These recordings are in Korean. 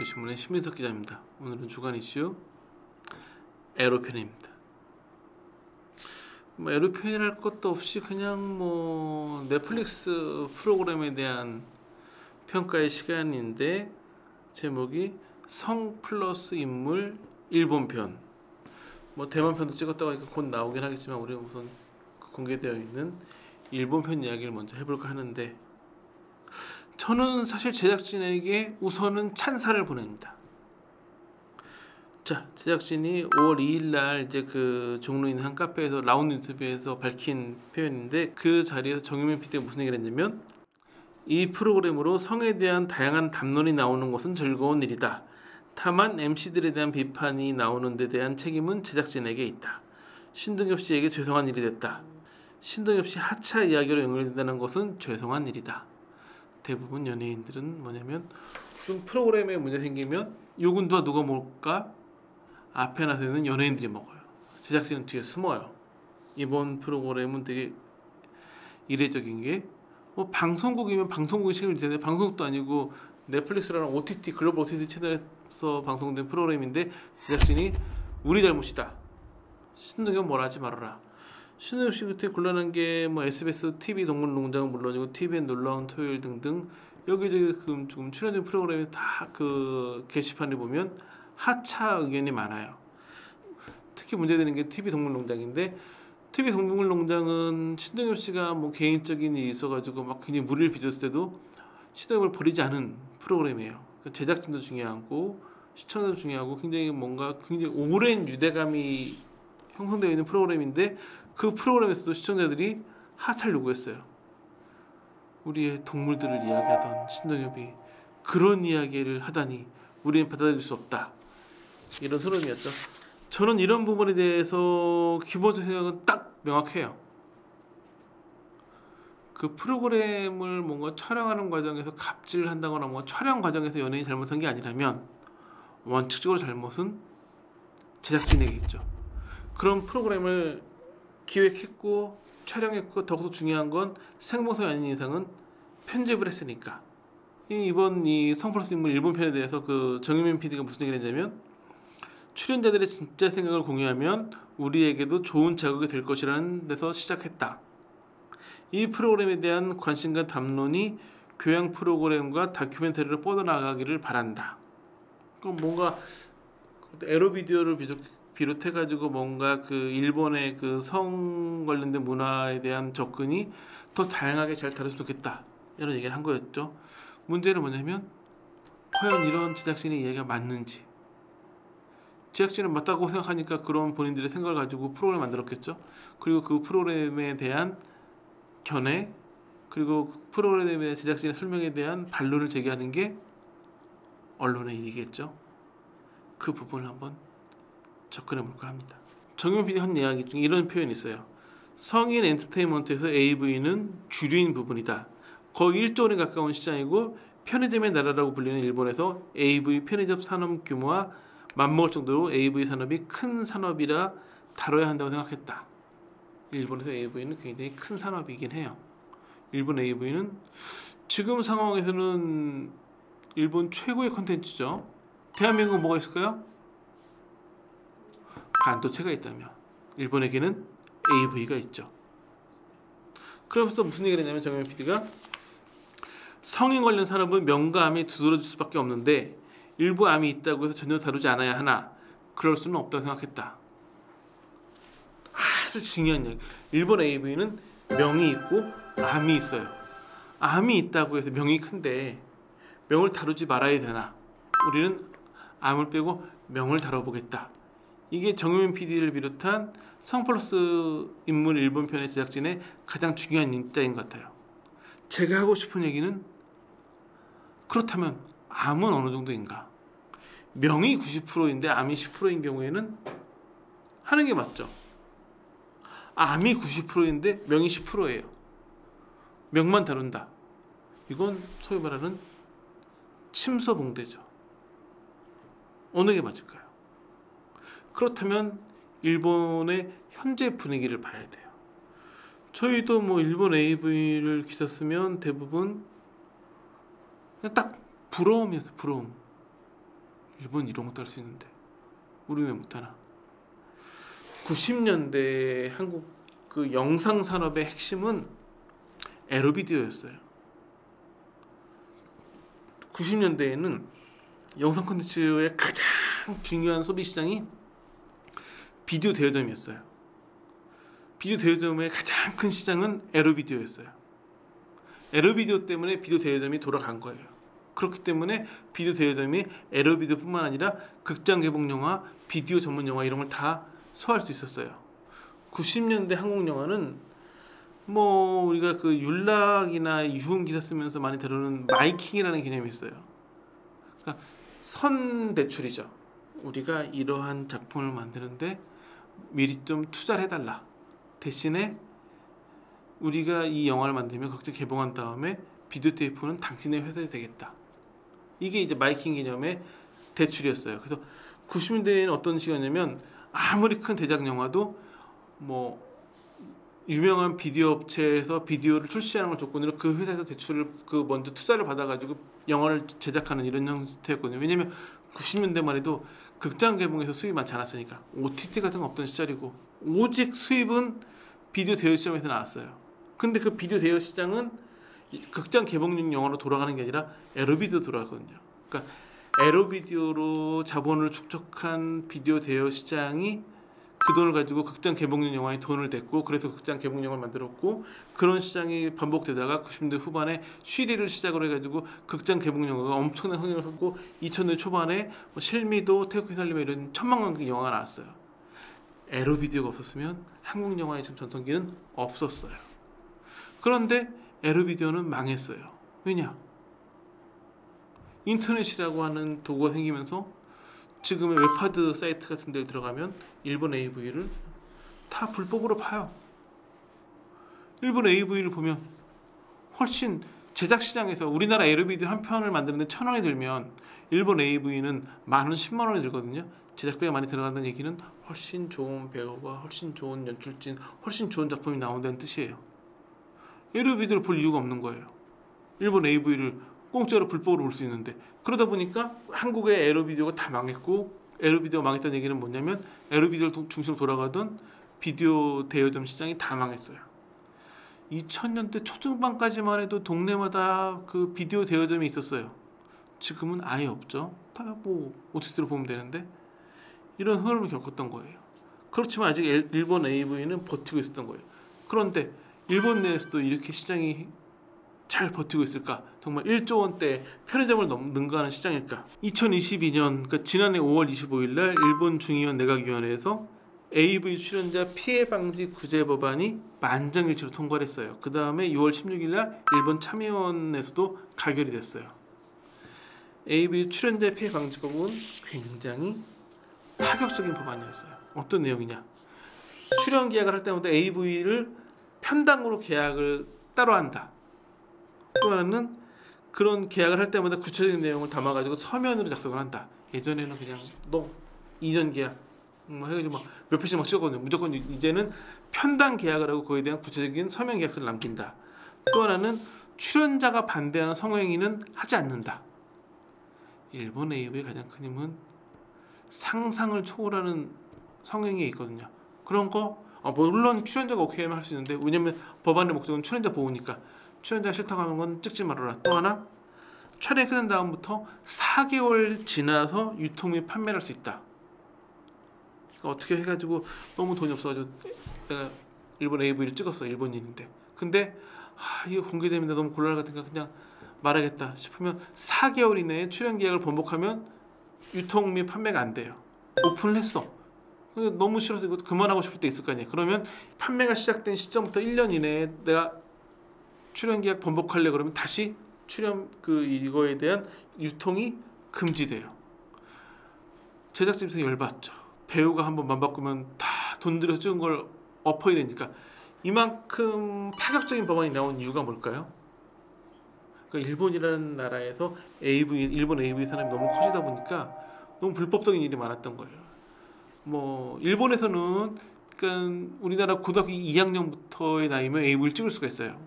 AB신문의 신민석 기자입니다. 오늘은 주간 이슈 에로편입니다. 에로편이랄 것도 없이 그냥 넷플릭스 프로그램에 대한 평가의 시간인데, 제목이 성 플러스 인물 일본편. 대만편도 찍었다고 하니까 곧 나오긴 하겠지만 우리는 우선 공개되어 있는 일본편 이야기를 먼저 해볼까 하는데, 저는 사실 제작진에게 우선은 찬사를 보냅니다. 자, 제작진이 5월 2일날 이제 그 종로 있는 한 카페에서 라운드 인터뷰에서 밝힌 표현인데, 그 자리에서 정유민 PD가 무슨 얘기를 했냐면, 이 프로그램으로 성에 대한 다양한 담론이 나오는 것은 즐거운 일이다. 다만 MC들에 대한 비판이 나오는 데 대한 책임은 제작진에게 있다. 신동엽 씨에게 죄송한 일이 됐다. 신동엽 씨 하차 이야기로 연결된다는 것은 죄송한 일이다. 대부분 연예인들은 뭐냐면, 무슨 프로그램에 문제 생기면 욕은 누가 먹을까? 앞에 나서는 연예인들이 먹어요. 제작진은 뒤에 숨어요. 이번 프로그램은 되게 이례적인 게, 방송국이면 방송국이 책임을 지는데 방송국도 아니고 넷플릭스라는 OTT 글로벌 OTT 채널에서 방송된 프로그램인데, 제작진이 우리 잘못이다. 신동엽 뭐라 하지 말아라. 신동엽 씨 그때 곤란한 게 SBS TV 동물농장은 물론이고 TVN 놀라운 토요일 등등 여기저기 지금 출연된 프로그램에 다 그 게시판을 보면 하차 의견이 많아요. 특히 문제되는 게 TV 동물농장인데, TV 동물농장은 신동엽 씨가 개인적인 일이 있어가지고 굉장히 무리를 빚었을 때도 신동엽을 버리지 않은 프로그램이에요. 제작진도 중요하고 시청자도 중요하고 굉장히 오랜 유대감이 형성되어 있는 프로그램인데, 그 프로그램에서도 시청자들이 하차를 요구했어요. 우리의 동물들을 이야기하던 신동엽이 그런 이야기를 하다니 우리는 받아들일 수 없다. 이런 흐름이었죠. 저는 이런 부분에 대해서 기본적인 생각은 딱 명확해요. 그 프로그램을 촬영하는 과정에서 갑질을 한다거나 촬영 과정에서 연예인이 잘못한 게 아니라면 원칙적으로 잘못은 제작진에게 있죠. 그런 프로그램을 기획했고 촬영했고, 더욱더 중요한 건 생방송이 아닌 이상은 편집을 했으니까. 이번 이 성플러스 인물 일본 편에 대해서 그 정유민 PD가 무슨 얘기를 했냐면, 출연자들의 진짜 생각을 공유하면 우리에게도 좋은 자극이 될 것이라는 데서 시작했다. 이 프로그램에 대한 관심과 담론이 교양 프로그램과 다큐멘터리로 뻗어나가기를 바란다. 그럼 에로 비디오를 비롯해가지고 그 일본의 그 성 관련된 문화에 대한 접근이 더 다양하게 잘 다뤘으면 좋겠다, 이런 얘기를 한 거였죠. 문제는 뭐냐면, 과연 이런 제작진의 이야기가 맞는지. 제작진은 맞다고 생각하니까 그런 본인들의 생각을 가지고 프로그램을 만들었겠죠. 그리고 그 프로그램에 대한 견해, 그리고 그 프로그램에 대한 제작진의 설명에 대한 반론을 제기하는 게 언론의 일이겠죠. 그 부분을 한번 접근해볼까 합니다. 정용 PD 한 이야기 중에 이런 표현이 있어요. 성인 엔터테인먼트에서 AV는 주류인 부분이다. 거의 1조 원에 가까운 시장이고 편의점의 나라라고 불리는 일본에서 AV 편의점 산업 규모와 맞먹을 정도로 AV 산업이 큰 산업이라 다뤄야 한다고 생각했다. 일본에서 AV는 굉장히 큰 산업이긴 해요. 일본 AV는 지금 상황에서는 일본 최고의 콘텐츠죠. 대한민국은 뭐가 있을까요? 반도체가 있다면 일본에게는 AV가 있죠. 그러면서 무슨 얘기를 했냐면, 정현 PD가 성인 관련 산업은 명과 암이 두드러질 수밖에 없는데 일부 암이 있다고 해서 전혀 다루지 않아야 하나, 그럴 수는 없다고 생각했다. 아주 중요한 얘기. 일본 AV는 명이 있고 암이 있어요. 암이 있다고 해서 명이 큰데 명을 다루지 말아야 되나? 우리는 암을 빼고 명을 다뤄보겠다. 이게 정유민 PD를 비롯한 성플러스 인물 일본 편의 제작진의 가장 중요한 입장인 것 같아요. 제가 하고 싶은 얘기는, 그렇다면 암은 어느 정도인가? 명이 90%인데 암이 10%인 경우에는 하는 게 맞죠. 암이 90%인데 명이 10%예요. 명만 다룬다. 이건 소위 말하는 침소봉대죠. 어느 게 맞을까요? 그렇다면 일본의 현재 분위기를 봐야 돼요. 저희도 일본 AV를 기사 쓰면 대부분 그냥 딱 부러움이었어요. 부러움. 일본 이런 것도 할 수 있는데 우리 왜 못하나? 90년대 한국 그 영상 산업의 핵심은 에러비디오였어요. 90년대에는 영상 콘텐츠의 가장 중요한 소비 시장이 비디오 대여점이었어요. 비디오 대여점의 가장 큰 시장은 에러비디오였어요. 에러비디오 때문에 비디오 대여점이 돌아간 거예요. 그렇기 때문에 비디오 대여점이 에러비디오뿐만 아니라 극장 개봉 영화, 비디오 전문 영화 이런 걸 다 소화할 수 있었어요. 90년대 한국 영화는 뭐 우리가 그 윤락이나 유흥 기사 쓰면서 많이 다루는 마이킹이라는 개념이 있어요. 그러니까 선 대출이죠. 우리가 이러한 작품을 만드는데 미리 좀 투자를 해달라. 대신에 우리가 이 영화를 만들면 극장 개봉한 다음에 비디오 테이프는 당신의 회사에 되겠다. 이게 이제 마이킹 개념의 대출이었어요. 그래서 90년대에는 어떤 시기였냐면 아무리 큰 대작 영화도 뭐 유명한 비디오 업체에서 비디오를 출시하는 걸 조건으로 그 회사에서 대출을 그 먼저 투자를 받아가지고 영화를 제작하는 이런 형태였거든요. 왜냐면 90년대만 해도 극장 개봉에서 수입이 많지 않았으니까 OTT 같은 건 없던 시절이고 오직 수입은 비디오 대여 시장에서 나왔어요. 근데 그 비디오 대여 시장은 극장 개봉용 영화로 돌아가는 게 아니라 에러비디오 돌아가거든요. 그러니까 에러비디오로 자본을 축적한 비디오 대여 시장이 그 돈을 가지고 극장 개봉용 영화에 돈을 댔고 그래서 극장 개봉 영화를 만들었고 그런 시장이 반복되다가 90년대 후반에 쉬리를 시작으로 해가지고 극장 개봉 영화가 엄청난 흥행을 했고 2000년 초반에 뭐 실미도 태극기 살리며 이런 천만관객 영화가 나왔어요. 에러비디오가 없었으면 한국 영화의 전성기는 없었어요. 그런데 에러비디오는 망했어요. 왜냐? 인터넷이라고 하는 도구가 생기면서 지금의 웹하드 사이트 같은 데를 들어가면 일본 AV를 다 불법으로 파요. 일본 AV를 보면 훨씬 제작 시장에서 우리나라 에러비디오 한 편을 만드는데 1,000원이 들면 일본 AV는 만원 10만 원이 들거든요. 제작비가 많이 들어간다는 얘기는 훨씬 좋은 배우와 훨씬 좋은 연출진, 훨씬 좋은 작품이 나온다는 뜻이에요. 에러비디오를 볼 이유가 없는 거예요. 일본 AV를 공짜로 불법으로 볼 수 있는데 그러다 보니까 한국의 에러비디오가 다 망했고 에러비디오가 망했다는 얘기는 뭐냐면 에러비디오를 중심으로 돌아가던 비디오 대여점 시장이 다 망했어요. 2000년대 초중반까지만 해도 동네마다 그 비디오 대여점이 있었어요. 지금은 아예 없죠. 다 뭐 OTT로 보면 되는데 이런 흐름을 겪었던 거예요. 그렇지만 아직 일본 AV는 버티고 있었던 거예요. 그런데 일본 내에서도 이렇게 시장이 잘 버티고 있을까? 정말 1조 원대 편의점을 능가하는 시장일까? 2022년 그러니까 지난해 5월 25일 날 일본 중의원 내각위원회에서 AV 출연자 피해 방지 구제 법안이 만장일치로 통과를 했어요. 그 다음에 6월 16일 날 일본 참의원에서도 가결이 됐어요. AV 출연자 피해 방지법은 굉장히 파격적인 법안이었어요. 어떤 내용이냐? 출연 계약을 할 때마다 AV를 편당으로 계약을 따로 한다. 또 하나는 그런 계약을 할 때마다 구체적인 내용을 담아가지고 서면으로 작성을 한다. 예전에는 그냥 너 2년 계약 뭐 해가지고 막 몇 표씩 막 찍었거든요. 무조건 이제는 편당 계약을 하고 그에 대한 구체적인 서면 계약서를 남긴다. 또 하나는 출연자가 반대하는 성행위는 하지 않는다. 일본 AV의 가장 큰 힘은 상상을 초월하는 성행위에 있거든요. 그런 거 물론 출연자가 오케이 하면 할 수 있는데 왜냐면 법안의 목적은 출연자 보호니까 출연자가 싫다고 하는 건 찍지 말아라. 또 하나 촬영이 끝난 다음부터 4개월 지나서 유통 및 판매를 할 수 있다. 그러니까 어떻게 해가지고 너무 돈이 없어가지고 내가 일본 AV를 찍었어. 일본인인데 근데 이거 공개되면 너무 곤란할 것 같으니까 그냥 말하겠다 싶으면 4개월 이내에 출연 계약을 번복하면 유통 및 판매가 안 돼요. 오픈을 했어. 너무 싫어서 이거 그만하고 싶을 때 있을 거 아니에요. 그러면 판매가 시작된 시점부터 1년 이내에 내가 출연 계약 번복하려 그러면 다시 출연 이거에 대한 유통이 금지돼요. 제작진에서 열받죠. 배우가 한번 맘 바꾸면 다 돈 들여 찍은 걸 엎어야 되니까. 이만큼 파격적인 법안이 나온 이유가 뭘까요? 그러니까 일본이라는 나라에서 일본 AV 산업이 너무 커지다 보니까 너무 불법적인 일이 많았던 거예요. 뭐 일본에서는 그러니까 우리나라 고등학교 2학년부터의 나이면 AV를 찍을 수가 있어요.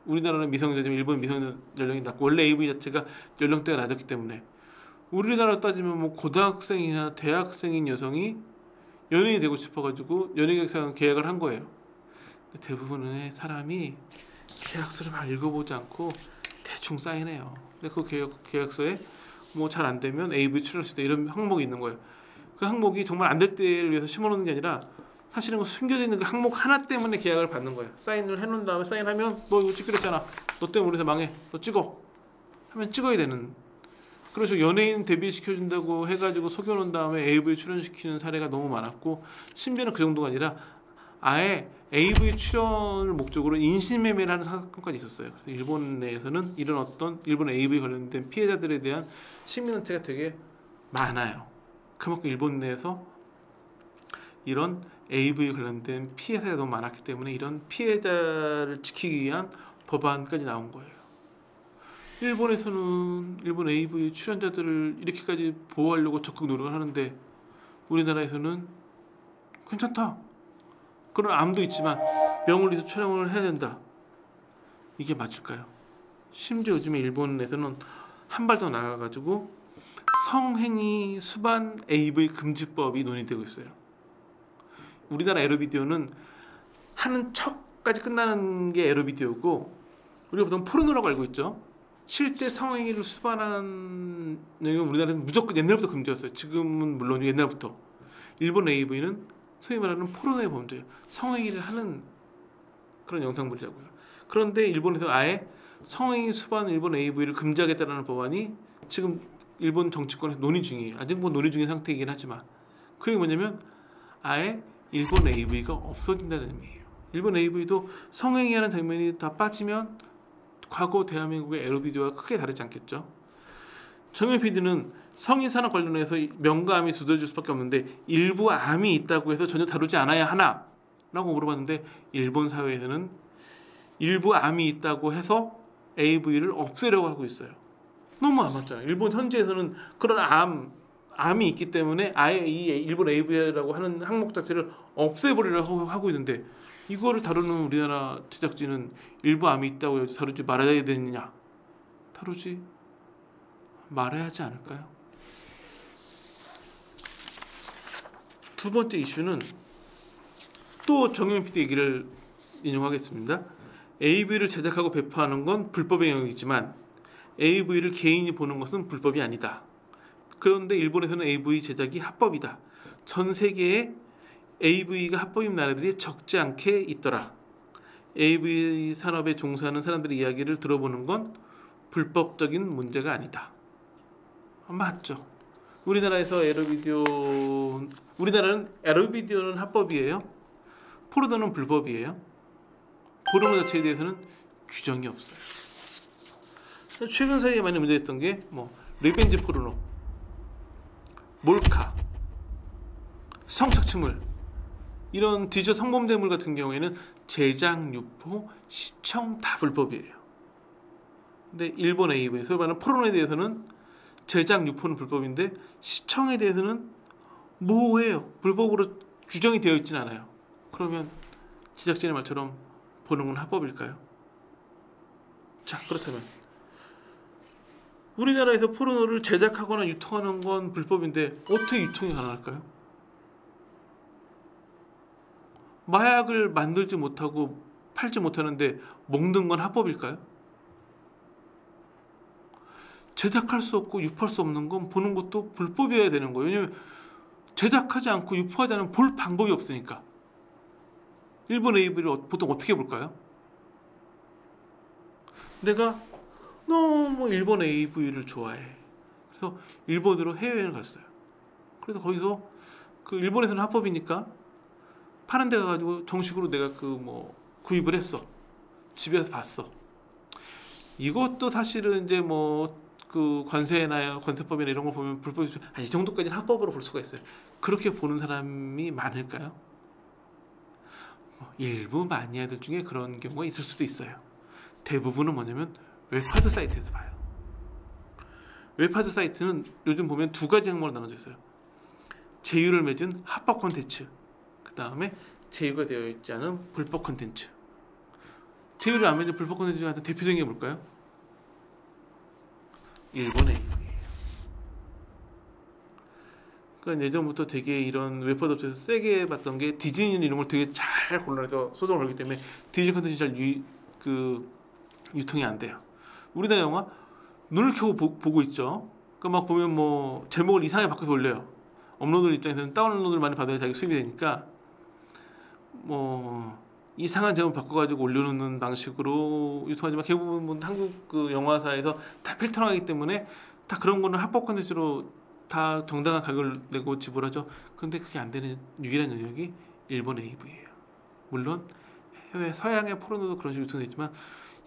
우리나라는 미성년자지만 일본은 미성년 연령이 낮고 원래 AV 자체가 연령대가 낮았기 때문에 우리나라로 따지면 뭐 고등학생이나 대학생인 여성이 연예인이 되고 싶어가지고 연예계약상 계약을 한 거예요. 대부분의 사람이 계약서를 막 읽어보지 않고 대충 사인해요. 근데 그 계약서에 뭐 잘 안 되면 AV 출연할 수 있다 이런 항목이 있는 거예요. 그 항목이 정말 안 될 때를 위해서 심어놓는 게 아니라 사실은 숨겨져 있는 그 항목 하나 때문에 계약을 받는 거예요. 사인을 해놓은 다음에 사인하면 너 이거 찍기로 했잖아. 너 때문에 우리 회사 망해. 너 찍어. 하면 찍어야 되는. 그래서 연예인 데뷔시켜준다고 해가지고 속여놓은 다음에 AV 출연시키는 사례가 너무 많았고, 심지어는 그 정도가 아니라 아예 AV 출연을 목적으로 인신매매를 하는 사건까지 있었어요. 그래서 일본 내에서는 이런 어떤 일본 AV 관련된 피해자들에 대한 시민단체가 되게 많아요. 그만큼 일본 내에서 이런 AV 관련된 피해 사례가 너무 많았기 때문에 이런 피해자를 지키기 위한 법안까지 나온 거예요. 일본에서는 일본 AV 출연자들을 이렇게까지 보호하려고 적극 노력을 하는데 우리나라에서는 괜찮다. 그런 암도 있지만 명을 위해서 촬영을 해야 된다. 이게 맞을까요? 심지어 요즘에 일본에서는 한 발 더 나가가지고 성행위 수반 AV 금지법이 논의되고 있어요. 우리나라 에로비디오는 하는 척까지 끝나는 게 에로비디오고, 우리가 보통 포르노라고 알고 있죠. 실제 성행위를 수반하는 내용은 우리나라에는 무조건 옛날부터 금지였어요. 지금은 물론 옛날부터. 일본 AV는 소위 말하는 포르노의 범죄예요. 성행위를 하는 그런 영상물이라고요. 그런데 일본에서 아예 성행위 수반 일본 AV를 금지하겠다는 법안이 지금 일본 정치권에서 논의 중이에요. 아직 뭐 논의 중인 상태이긴 하지만, 그게 뭐냐면 아예 일본 AV가 없어진다는 의미예요. 일본 AV도 성행위하는 장면이 다 빠지면 과거 대한민국의 에로비디오와 크게 다르지 않겠죠. 정현 PD는 성인산업 관련해서 명가암이 두드러질 수밖에 없는데 일부 암이 있다고 해서 전혀 다루지 않아야 하나? 라고 물어봤는데, 일본 사회에서는 일부 암이 있다고 해서 AV를 없애려고 하고 있어요. 너무 안 맞잖아요. 일본 현지에서는 그런 암이 있기 때문에 아예 이 일본 AV라고 하는 항목 자체를 없애버리려고 하고 있는데, 이거를 다루는 우리나라 제작진은 일부 암이 있다고 다루지 말아야 되느냐? 다루지 말아야 하지 않을까요? 두 번째 이슈는 또 정영 PD 얘기를 인용하겠습니다. AV를 제작하고 배포하는 건 불법의 영역이지만 AV를 개인이 보는 것은 불법이 아니다. 그런데 일본에서는 AV 제작이 합법이다. 전 세계에 AV가 합법인 나라들이 적지 않게 있더라. AV 산업에 종사하는 사람들의 이야기를 들어보는 건 불법적인 문제가 아니다. 맞죠. 우리나라는 에로비디오는 합법이에요. 포르노는 불법이에요. 포르노 자체에 대해서는 규정이 없어요. 최근 사이에 많이 문제됐던 게 뭐 리벤지 포르노, 몰카, 성착취물, 이런 디지털 성범죄물 같은 경우에는 제작, 유포, 시청 다 불법이에요. 근데 일본 AV, 소위 말하는 포르노에 대해서는 제작, 유포는 불법인데 시청에 대해서는 모호해요. 불법으로 규정이 되어 있진 않아요. 그러면 제작진의 말처럼 보는 건 합법일까요? 자, 그렇다면 우리나라에서 포르노를 제작하거나 유통하는 건 불법인데 어떻게 유통이 가능할까요? 마약을 만들지 못하고 팔지 못하는데 먹는 건 합법일까요? 제작할 수 없고 유포할 수 없는 건 보는 것도 불법이어야 되는 거예요. 왜냐하면 제작하지 않고 유포하지 않으면 볼 방법이 없으니까. 일본 AV를 보통 어떻게 볼까요? 내가 너무 일본 AV를 좋아해. 그래서 일본으로 해외여행을 갔어요. 그래서 거기서 그 일본에서는 합법이니까 파는 데 가가지고 정식으로 내가 구입을 했어. 집에 와서 봤어. 이것도 사실은 이제 그 관세나 관세법이나 이런 걸 보면 불법이 이 정도까지는 합법으로 볼 수가 있어요. 그렇게 보는 사람이 많을까요? 일부 마니아들 중에 그런 경우가 있을 수도 있어요. 대부분은 뭐냐면 웹하드 사이트에서 봐요. 웹하드 사이트는 요즘 보면 두 가지 항목으로 나눠져 있어요. 제휴를 맺은 합법 콘텐츠, 그 다음에 제휴가 되어 있지 않은 불법 콘텐츠. 제휴를 안 맺은 불법 콘텐츠 같은 대표적인 게 뭘까요? 일본 AV예요. 그러니까 예전부터 되게 이런 웹하드 업체에서 세게 봤던 게 디즈니는 이런 걸 되게 잘 골라내서 소송을 걸기 때문에 디즈니 컨텐츠 잘 유통이 안 돼요. 우리나라 영화 눈을 켜고 보고 있죠. 그러니까 막 보면 뭐 제목을 이상하게 바꿔서 올려요. 업로드 입장에서는 다운로드를 많이 받아야 자기 수익이 되니까 뭐 이상한 제목 바꿔가지고 올려놓는 방식으로 유통하지만 대부분 한국 그 영화사에서 다 필터하기 때문에 다 그런 거는 합법 컨텐츠로 다 정당한 가격을 내고 지불하죠. 근데 그게 안 되는 유일한 영역이 일본 AV예요. 물론 해외 서양의 포르노도 그런 식으로 유통되지만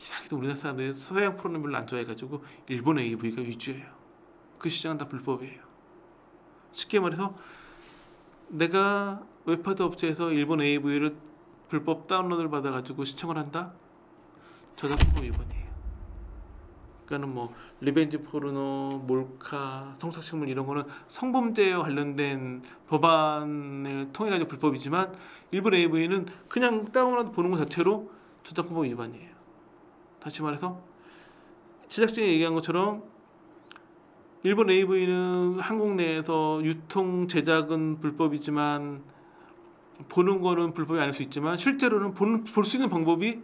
이상하게도 우리나라 사람들이 서양 포르노 별로 안 좋아해가지고 일본 AV가 위주예요. 그 시장은 다 불법이에요. 쉽게 말해서 내가 웹하드 업체에서 일본 AV를 불법 다운로드를 받아가지고 시청을 한다? 저작권 위반이에요. 그러니까는 뭐 리벤지 포르노, 몰카, 성착취물 이런 거는 성범죄와 관련된 법안을 통해 가지고 불법이지만 일본 AV는 그냥 다운로드 보는 것 자체로 저작권법 위반이에요. 다시 말해서 제작진이 얘기한 것처럼 일본 AV는 한국 내에서 유통 제작은 불법이지만 보는 거는 불법이 아닐 수 있지만 실제로는 볼 수 있는 방법이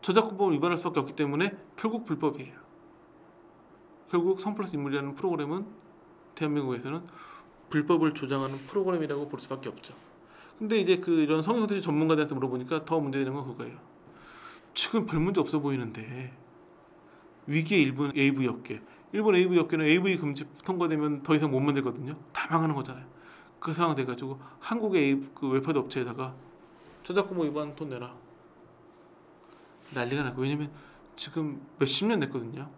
저작권법을 위반할 수밖에 없기 때문에 결국 불법이에요. 결국 성 플러스 인물이라는 프로그램은 대한민국에서는 불법을 조장하는 프로그램이라고 볼 수밖에 없죠. 근데 이제 그 이런 성인 콘텐츠 전문가들한테 물어보니까 더 문제되는 건 그거예요. 지금 별 문제 없어 보이는데 위기의 일본 AV 업계. 일본 AV 업계는 AV 금지 통과되면 더 이상 못 만들거든요. 다 망하는 거잖아요. 그 상황 돼가지고 한국의 그 웹하드 업체에다가 저작권 위반 돈 내라 난리가 나고. 왜냐면 지금 몇십 년 됐거든요.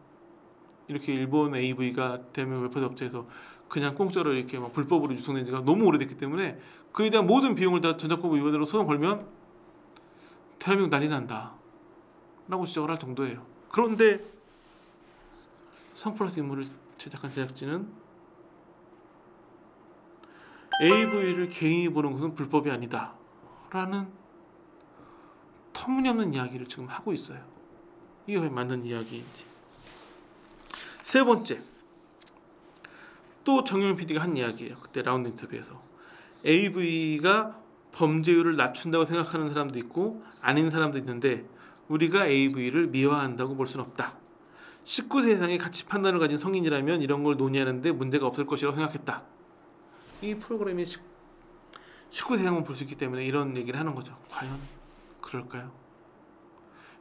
이렇게 일본 AV가 대한민국 웹하드 업체에서 그냥 공짜로 이렇게 막 불법으로 유통된 지가 너무 오래됐기 때문에 그에 대한 모든 비용을 다 저작권 위반으로 소송 걸면 대한민국 난리 난다 라고 지적을 할 정도예요. 그런데 성 플러스 인물을 제작한 제작진은 AV를 개인이 보는 것은 불법이 아니다 라는 터무니없는 이야기를 지금 하고 있어요. 이게 왜 맞는 이야기인지. 세 번째, 또 정영민 PD가 한 이야기예요. 그때 라운드 인터뷰에서 AV가 범죄율을 낮춘다고 생각하는 사람도 있고 아닌 사람도 있는데 우리가 AV를 미화한다고 볼 수는 없다. 19세 이상의 가치 판단을 가진 성인이라면 이런 걸 논의하는데 문제가 없을 것이라고 생각했다. 이 프로그램이 19세 이상만 볼 수 있기 때문에 이런 얘기를 하는 거죠. 과연 그럴까요?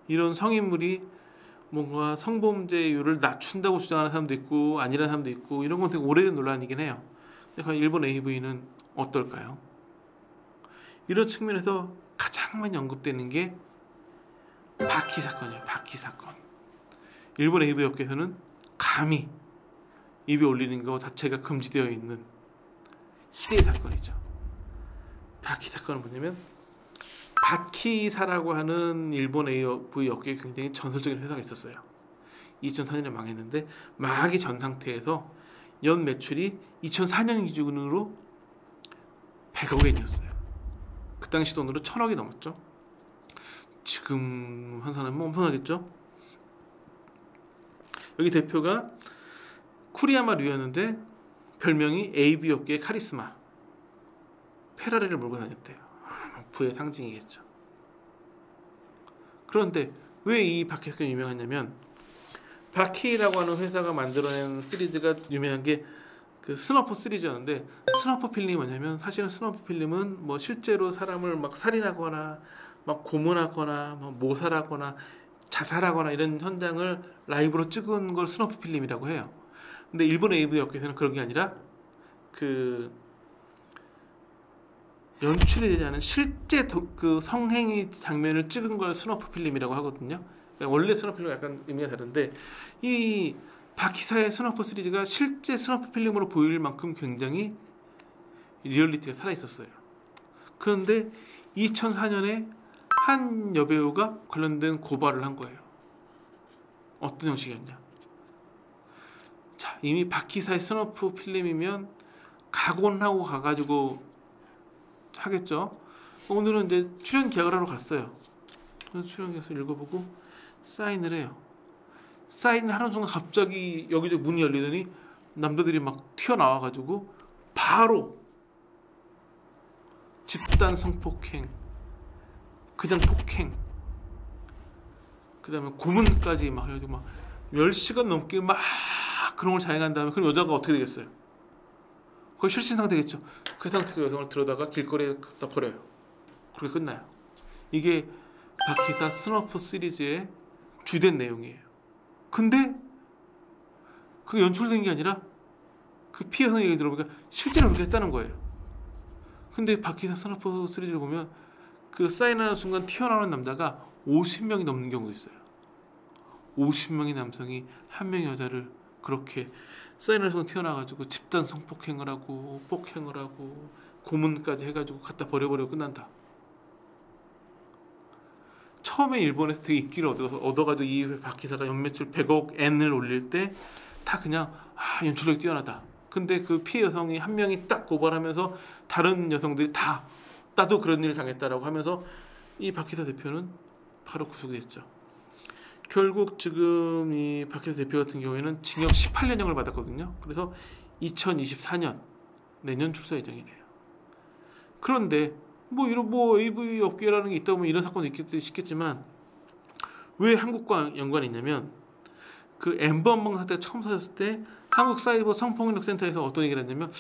이런 성인물이 뭔가 성범죄율을 낮춘다고 주장하는 사람도 있고 아니라는 사람도 있고 이런 건 되게 오래된 논란이긴 해요. 근데 과연 일본 AV는 어떨까요? 이런 측면에서 가장 많이 언급되는 게 바키 사건이에요. 바키 사건. 일본 AV 업계에서는 감히 입에 올리는 것 자체가 금지되어 있는 희대의 사건이죠. 바키 사건은 뭐냐면 바키사라고 하는 일본 AV 업계에 굉장히 전설적인 회사가 있었어요. 2004년에 망했는데 망하기 전 상태에서 연 매출이 2004년 기준으로 100억 엔이었어요. 그 당시 돈으로 1000억이 넘었죠. 지금 환산하면 엄청나겠죠. 여기 대표가 쿠리야마 류였는데 별명이 AV 업계의 카리스마, 페라리를 몰고 다녔대요. 부의 상징이겠죠. 그런데 왜 이 바키 사건이 유명하냐면 바키라고 하는 회사가 만들어낸 시리즈가 유명한 게 그 스너프 시리즈였는데 스너프 필름이 뭐냐면 사실은 스너프 필름은 뭐 실제로 사람을 막 살인하거나 막 고문하거나 막 모살하거나 자살하거나 이런 현장을 라이브로 찍은 걸 스너프 필름이라고 해요. 근데 일본 AV 업계에서는 그런 게 아니라 그 연출이 되지 않은 실제 그 성행위 장면을 찍은 걸 스너프 필름이라고 하거든요. 그러니까 원래 스너프 필름은 약간 의미가 다른데 이 바키사의 스너프 시리즈가 실제 스너프 필름으로 보일 만큼 굉장히 리얼리티가 살아있었어요. 그런데 2004년에 한 여배우가 관련된 고발을 한 거예요. 어떤 형식이었냐. 자, 이미 바키사의 스너프 필름이면 각오는 하고 가가지고 하겠죠. 오늘은 이제 출연 계약을 하러 갔어요. 출연 계약서 읽어보고 사인을 해요. 사인을 하는 순간 갑자기 여기저기 문이 열리더니 남자들이 막 튀어나와가지고 바로 집단 성폭행, 그냥 폭행, 그 다음에 고문까지 막 해가지고 막 10시간 넘게 막 그런 걸 자행한 다음에 그럼 여자가 어떻게 되겠어요? 거의 실신 상태겠죠. 그 상태 그 여성을 들여다가 길거리에 갖다 버려요. 그렇게 끝나요. 이게 박희사 스너프 시리즈의 주된 내용이에요. 근데 그게 연출된 게 아니라 그 피해 여성 얘기 들어보니까 실제로 그렇게 했다는 거예요. 근데 박희사 스너프 시리즈를 보면 그 사인하는 순간 튀어나오는 남자가 50명이 넘는 경우도 있어요. 50명의 남성이 한 명의 여자를 그렇게 사인하는 순간 튀어나와가지고 집단 성폭행을 하고 폭행을 하고 고문까지 해가지고 갖다 버려버리고 끝난다. 처음에 일본에서 되게 인기를 얻어가지고 이 박희사가 연매출 100억 엔을 올릴 때 다 그냥 연출력이 뛰어나다. 근데 그 피해 여성이 한 명이 딱 고발하면서 다른 여성들이 다 나도 그런 일을 당했다라고 하면서 이 박희사 대표는 바로 구속이 됐죠. 결국 지금 이 박희사 대표 같은 경우에는 징역 18년형을 받았거든요. 그래서 2024년 내년 출소 예정이네요. 그런데 이런 AV 업계라는 게 있다 보면 이런 사건도 있겠지만 왜 한국과 연관이 있냐면 그 엠번방 사태가 처음 터졌을 때 한국 사이버 성폭력 센터에서 어떤 얘기를 했냐면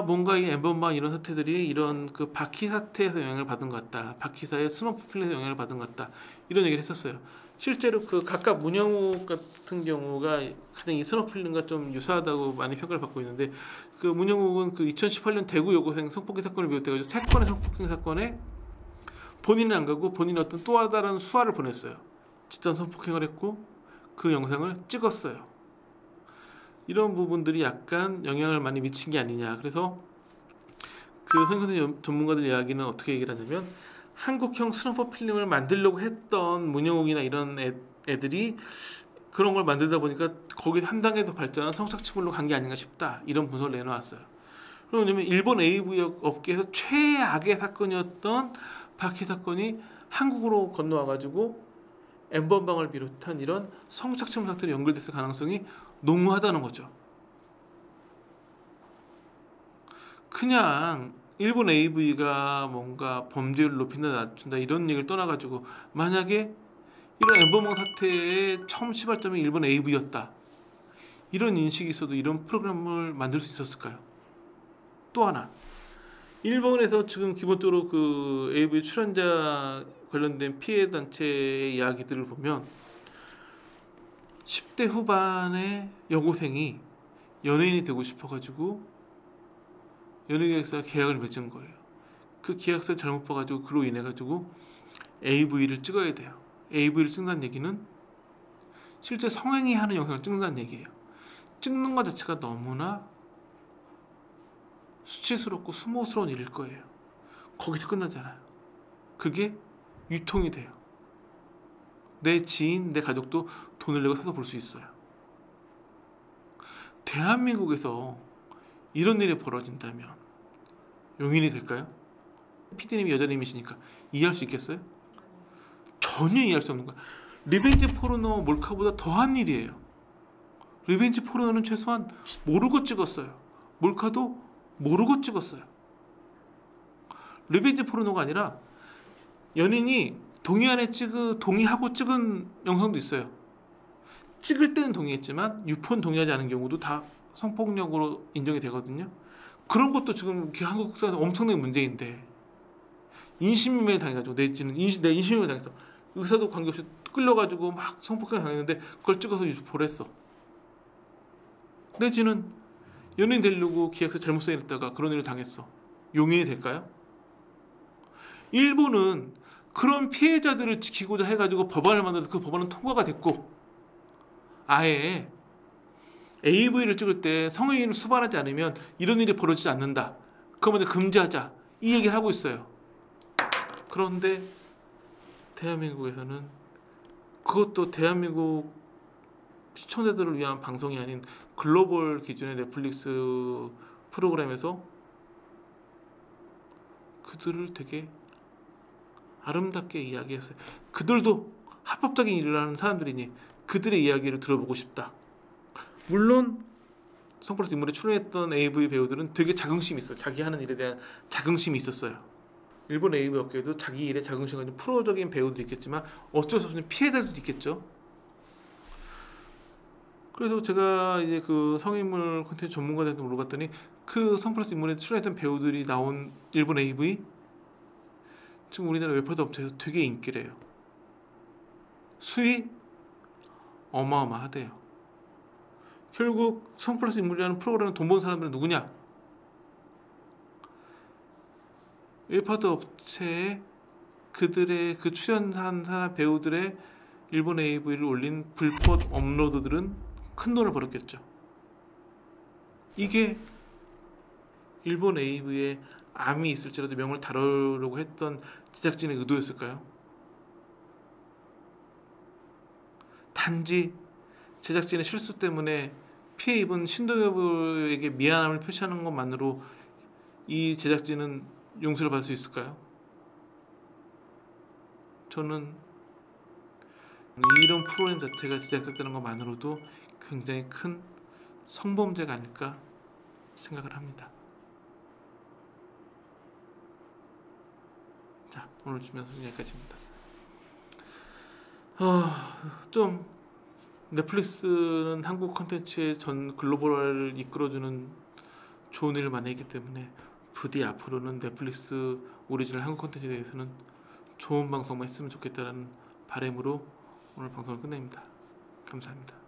뭔가 이 엠번방 이런 사태들이 이런 그 바퀴 사태에서 영향을 받은 것 같다. 바퀴사의 스노프필에서 영향을 받은 것 같다. 이런 얘기를 했었어요. 실제로 그 각각 문영욱 같은 경우가 가장 이 스노필린과 좀 유사하다고 많이 평가를 받고 있는데 그 문영욱은 그 2018년 대구 여고생 성폭행 사건을 비롯해가지고 3건의 성폭행 사건에 본인은 안 가고 본인이 어떤 또 다른 수화를 보냈어요. 집단 성폭행을 했고 그 영상을 찍었어요. 이런 부분들이 약간 영향을 많이 미친 게 아니냐. 그래서 그 성형외과 전문가들 이야기는 어떻게 얘기를 하냐면 한국형 스노퍼 필름을 만들려고 했던 문영욱이나 이런 애들이 그런 걸 만들다 보니까 거기 한 단계 더 발전한 성착취물로 간 게 아닌가 싶다. 이런 분석을 내놓았어요. 왜냐면 일본 AV 업계에서 최악의 사건이었던 바퀴 사건이 한국으로 건너와가지고 엠번방을 비롯한 이런 성착취물 사건이 연결됐을 가능성이 농후하다는 거죠. 그냥 일본 AV가 뭔가 범죄율을 높인다 낮춘다 이런 얘기를 떠나가지고 만약에 이런 엠번방 사태의 처음 시발점이 일본 AV였다. 이런 인식이 있어도 이런 프로그램을 만들 수 있었을까요? 또 하나, 일본에서 지금 기본적으로 그 AV 출연자 관련된 피해 단체의 이야기들을 보면 10대 후반의 여고생이 연예인이 되고 싶어가지고 연예계약사가 계약을 맺은 거예요. 그 계약서를 잘못 봐가지고 그로 인해가지고 AV를 찍어야 돼요. AV를 찍는다는 얘기는 실제 성행위 하는 영상을 찍는다는 얘기예요. 찍는 것 자체가 너무나 수치스럽고 수모스러운 일일 거예요. 거기서 끝나잖아요. 그게 유통이 돼요. 내 지인, 내 가족도 돈을 내고 사서 볼 수 있어요. 대한민국에서 이런 일이 벌어진다면 용인이 될까요? PD님이 여자님이시니까 이해할 수 있겠어요? 전혀 이해할 수 없는 거야. 리벤지 포르노 몰카보다 더한 일이에요. 리벤지 포르노는 최소한 모르고 찍었어요. 몰카도 모르고 찍었어요. 리벤지 포르노가 아니라 연인이 동의하고 찍은 영상도 있어요. 찍을 때는 동의했지만 유폰 동의하지 않은 경우도 다 성폭력으로 인정이 되거든요. 그런 것도 지금 한국 사회에서 엄청난 문제인데 인신매매를 당해가지고 내 인신매매를 당했어. 의사도 관계없이 끌려가지고 막 성폭행을 당했는데 그걸 찍어서 유포를 했어. 내지는 연예인 되려고 계약서 잘못 사인했다가 그런 일을 당했어. 용인이 될까요? 일본은 그런 피해자들을 지키고자 해가지고 법안을 만들어서 그 법안은 통과가 됐고 아예 AV를 찍을 때 성행위를 수반하지 않으면 이런 일이 벌어지지 않는다. 그러면 금지하자. 이 얘기를 하고 있어요. 그런데 대한민국에서는 그것도 대한민국 시청자들을 위한 방송이 아닌 글로벌 기준의 넷플릭스 프로그램에서 그들을 되게 아름답게 이야기했어요. 그들도 합법적인 일을 하는 사람들이니 그들의 이야기를 들어보고 싶다. 물론 성플러스 인물에 출연했던 AV 배우들은 되게 자긍심이 있어요. 자기 하는 일에 대한 자긍심이 있었어요. 일본 AV 업계에도 자기 일에 자긍심 가진 프로적인 배우들이 있겠지만 어쩔 수 없는 피해자들도 있겠죠. 그래서 제가 이제 그 성인물 콘텐츠 전문가들한테 물어봤더니 그 선플러스 인물에 출연했던 배우들이 나온 일본 AV 지금 우리나라 웹하드 업체에서 되게 인기래요. 수익 어마어마하대요. 결국 선플러스 인물이라는 프로그램을 돈 버는 사람들은 누구냐? 웹하드 업체에 그들의 그 출연한 사람 배우들의 일본 AV를 올린 불법 업로드들은 큰 돈을 벌었겠죠. 이게 일본 AV에 암이 있을지라도 명을 다루려고 했던 제작진의 의도였을까요? 단지 제작진의 실수 때문에 피해 입은 신동엽에게 미안함을 표시하는 것만으로 이 제작진은 용서를 받을 수 있을까요? 저는 이런 프로그램 자체가 제작됐다는 것만으로도 굉장히 큰 성범죄가 아닐까 생각을 합니다. 자, 오늘 주면 여기까지입니다. 좀 넷플릭스는 한국 콘텐츠의 전 글로벌을 이끌어주는 좋은 일을 많이 했기 때문에 부디 앞으로는 넷플릭스 오리지널 한국 콘텐츠에 대해서는 좋은 방송만 했으면 좋겠다라는 바람으로 오늘 방송을 끝냅니다. 감사합니다.